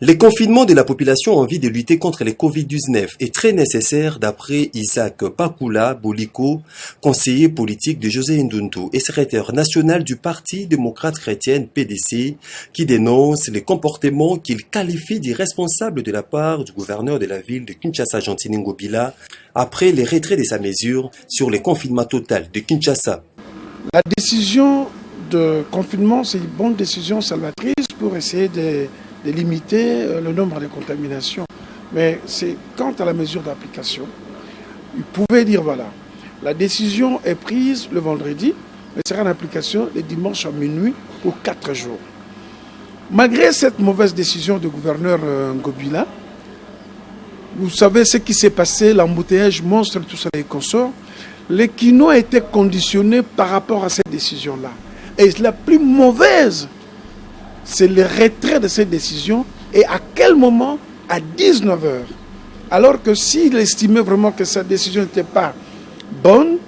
Le confinement de la population en vue de lutter contre le Covid-19 est très nécessaire d'après Isaac Pakula Boliko, conseiller politique de José Ndundu et secrétaire national du Parti démocrate chrétien PDC, qui dénonce les comportements qu'il qualifie d'irresponsables de la part du gouverneur de la ville de Kinshasa, Gentini Ngobila, après le retrait de sa mesure sur le confinement total de Kinshasa. La décision de confinement, c'est une bonne décision salvatrice pour essayer de limiter le nombre de contaminations. Mais c'est quant à la mesure d'application, il pouvait dire voilà, la décision est prise le vendredi, mais sera en application le dimanche à minuit pour 4 jours. Malgré cette mauvaise décision du gouverneur Ngobila, vous savez ce qui s'est passé, l'embouteillage monstre, tout ça et consorts, les Kinois étaient conditionnés par rapport à cette décision-là. Et la plus mauvaise, c'est le retrait de cette décision. Et à quel moment? À 19h. Alors que s'il estimait vraiment que cette décision n'était pas bonne,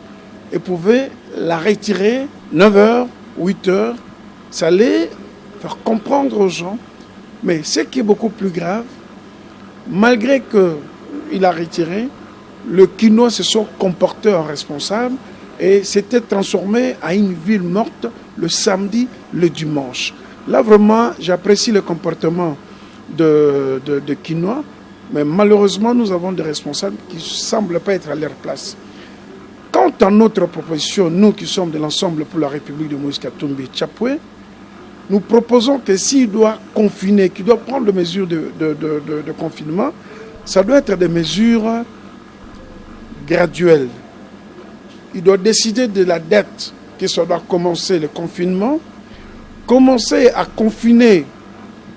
il pouvait la retirer 9h, 8h. Ça allait faire comprendre aux gens. Mais ce qui est beaucoup plus grave, malgré qu'il a retiré, le Kinois se sont comportés en responsables et s'était transformé en une ville morte le samedi, le dimanche. Là, vraiment, j'apprécie le comportement de Kinois, mais malheureusement, nous avons des responsables qui ne semblent pas être à leur place. Quant à notre proposition, nous qui sommes de l'ensemble pour la République de Moïse Katumbi Tchapoué, nous proposons que s'il doit confiner, qu'il doit prendre des mesures de confinement, ça doit être des mesures graduelles. Il doit décider de la date que ça doit commencer le confinement, commencer à confiner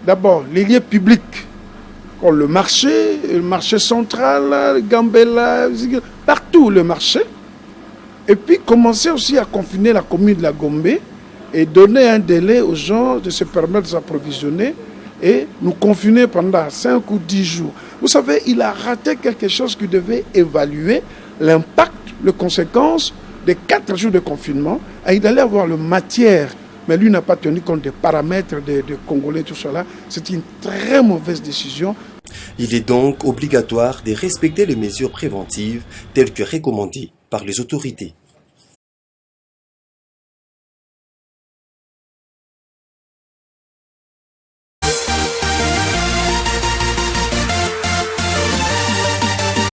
d'abord les lieux publics, comme le marché central, Gambela, partout le marché, et puis commencer aussi à confiner la commune de la Gombe et donner un délai aux gens de se permettre de s'approvisionner et nous confiner pendant 5 ou 10 jours. Vous savez, il a raté quelque chose qui devait évaluer l'impact, les conséquences des 4 jours de confinement. Et il allait avoir la matière, mais lui n'a pas tenu compte des paramètres des Congolais, tout cela. C'est une très mauvaise décision. Il est donc obligatoire de respecter les mesures préventives telles que recommandées par les autorités.